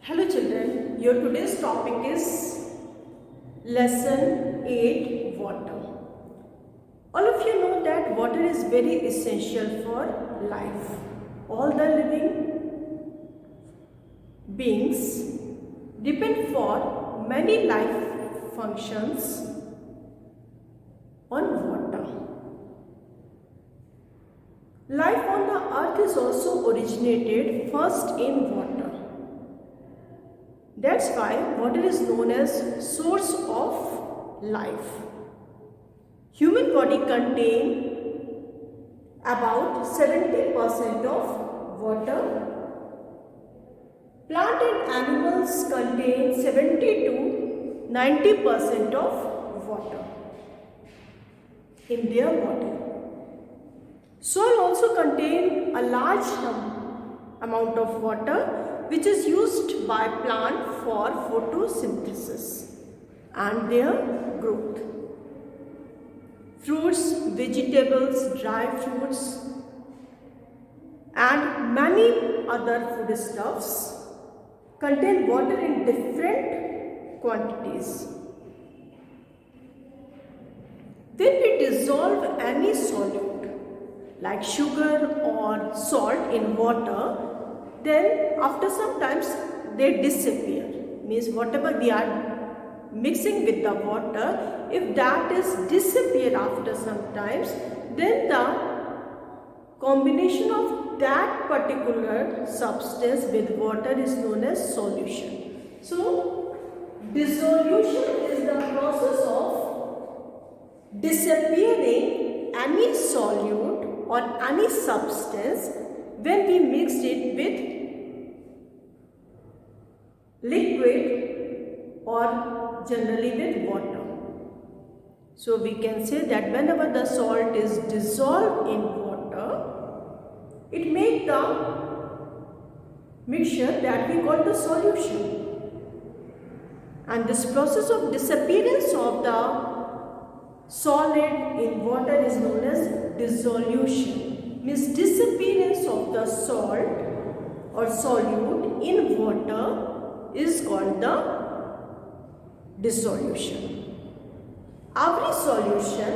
Hello children, your today's topic is lesson 8 water. All of you know that water is very essential for life. All the living beings depend for many life functions on water. Life on the earth is also originated first in water. That's why water is known as source of life. Human body contain about 70% of water. Plant and animals contain 70 to 90% of water in their body. Soil also contain a large amount of water which is used by plant for photosynthesis and their growth. Fruits, vegetables, dry fruits and many other foodstuffs contain water in different quantities. When we dissolve any solute like sugar or salt in water, then after some times they disappear. Means whatever we are mixing with the water, if that is disappear after some times, then the combination of that particular substance with water is known as solution. So dissolution is the process of disappearing any solute or any substance when we mix it with liquid or generally with water. So we can say that whenever the salt is dissolved in water, it makes the mixture that we call the solution. And this process of disappearance of the solid in water is known as dissolution. Means disappearance of the salt or solute in water is called the dissolution. Every solution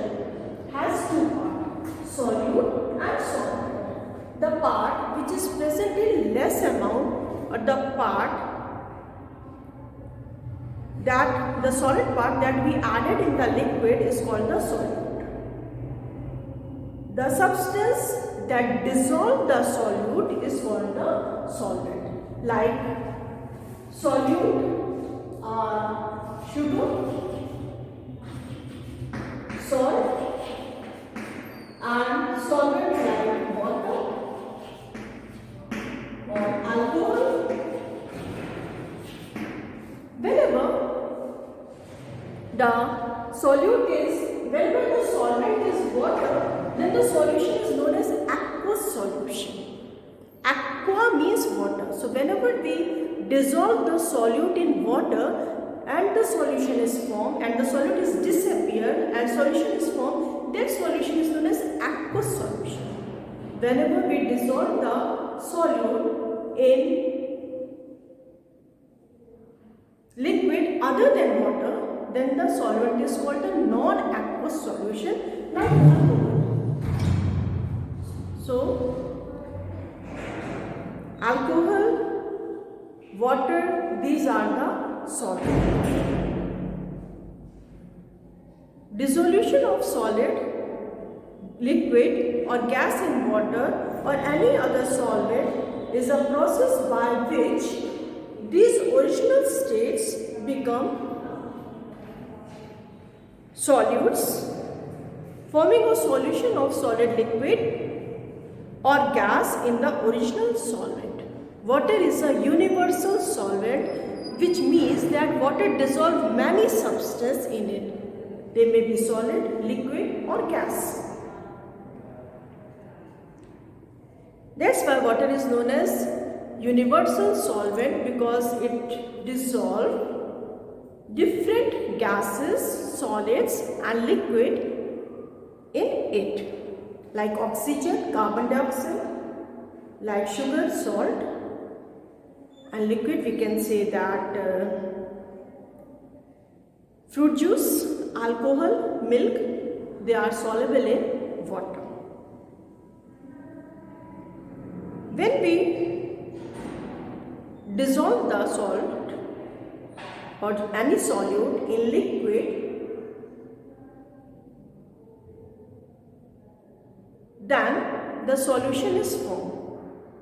has two parts, solute and solvent. The part which is present in less amount or the part that the solid part that we added in the liquid is called the solute. The substance that dissolve the solute is called the solvent. Like solute are sugar, salt and solvent like water or alcohol. Whenever the solvent is water, then the solution is known as aqueous solution. Aqua means water. So whenever we dissolve the solute in water and the solution is formed and the solute is disappeared and solution is formed, that solution is known as aqueous solution. Whenever we dissolve the solute in liquid other than water, then the solvent is called a non-aqueous solution like alcohol. So alcohol, water, these are the solvents. Dissolution of solid, liquid or gas in water or any other solvent is a process by which these original states become solutes, forming a solution of solid, liquid or gas in the original solvent. Water is a universal solvent, which means that water dissolves many substances in it. They may be solid, liquid or gas. That's why water is known as universal solvent, because it dissolves different gases, solids and liquid in it, like oxygen, carbon dioxide, like sugar, salt And liquid, we can say that fruit juice, alcohol, milk, they are soluble in water. When we dissolve the salt or any solute in liquid, then the solution is formed.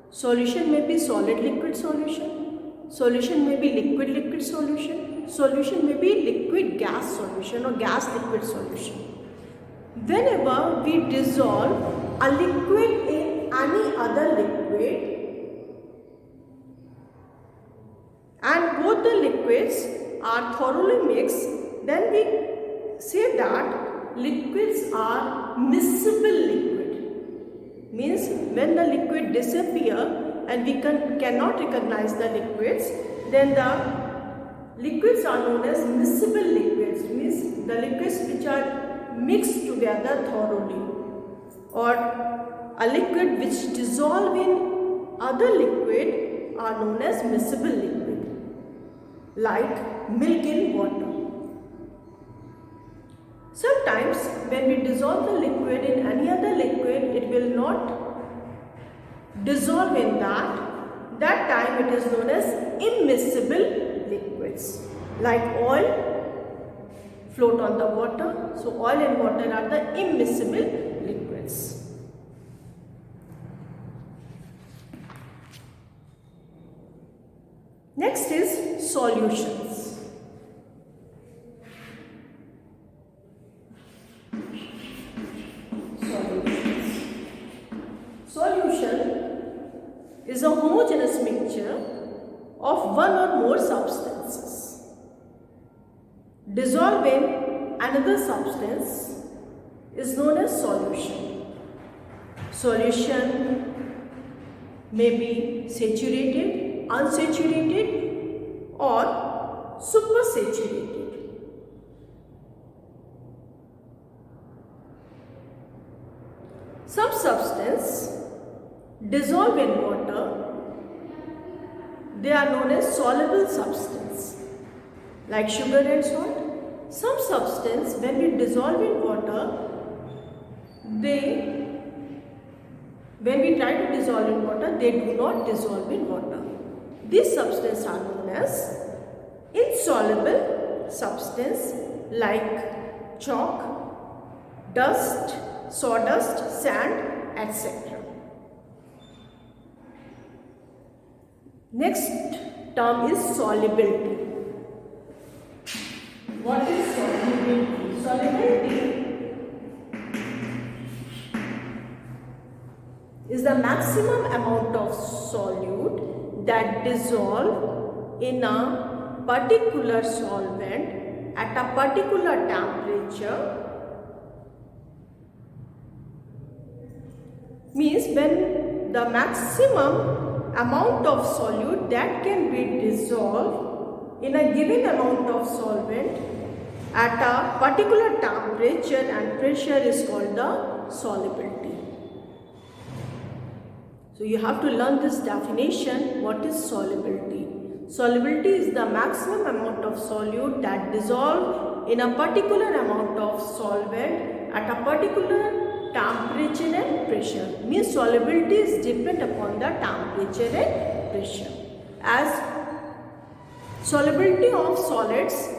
Solution may be solid liquid solution, solution may be liquid liquid solution, solution may be liquid gas solution or gas liquid solution. Whenever we dissolve a liquid in any other liquid and both the liquids are thoroughly mixed, then we say that liquids are miscible liquid. Means when the liquid disappear and we cannot recognize the liquids, then the liquids are known as miscible liquids. Means the liquids which are mixed together thoroughly, or a liquid which dissolve in other liquid are known as miscible liquid, like milk in water. Sometimes when we dissolve the liquid in any other liquid, it will not dissolve in that. That time it is known as immiscible liquids. Like oil float on the water. So oil and water are the immiscible liquids. Next is solutions. Solution is a homogeneous mixture of one or more substances dissolved in another substance is known as solution. Solution may be saturated, unsaturated, or supersaturated. Some substance dissolve in water, they are known as soluble substance, like sugar and salt. Some substance, when we dissolve in water, when we try to dissolve in water, they do not dissolve in water. These substances are known as insoluble substance, like chalk, dust, sawdust, sand, etc. Next term is solubility. What is solubility? Solubility is the maximum amount of solute that dissolve in a particular solvent at a particular temperature. Means when the maximum amount of solute that can be dissolved in a given amount of solvent at a particular temperature and pressure is called the solubility. So you have to learn this definition. What is solubility? Solubility is the maximum amount of solute that dissolve in a particular amount of solvent at a particular temperature and pressure. Means solubility is depend upon the temperature and pressure. As solubility of solids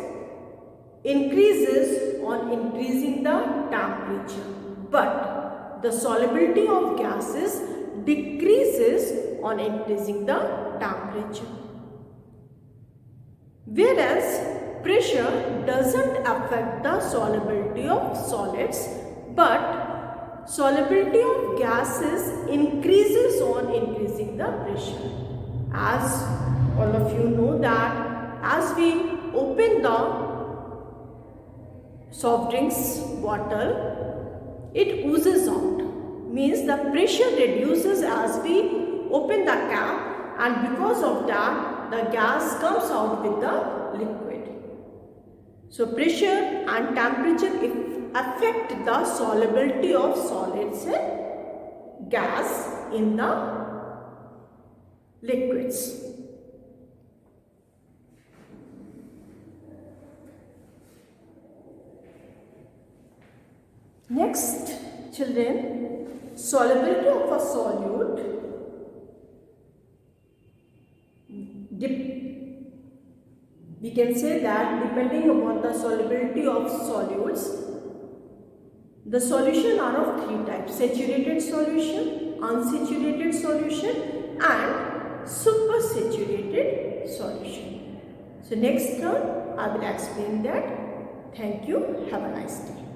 increases on increasing the temperature, but the solubility of gases decreases on increasing the temperature. Whereas pressure doesn't affect the solubility of solids, but solubility of gases increases on increasing the pressure. As all of you know that as we open the soft drinks bottle, it oozes out. Means the pressure reduces as we open the cap, and because of that the gas comes out with the liquid. So pressure and temperature affect the solubility of solids and gas in the liquids. Next, children, solubility of a solute we can say that depending upon the solubility of solutes, the solution are of three types: saturated solution, unsaturated solution and supersaturated solution. So next term I will explain that. Thank you. Have a nice day.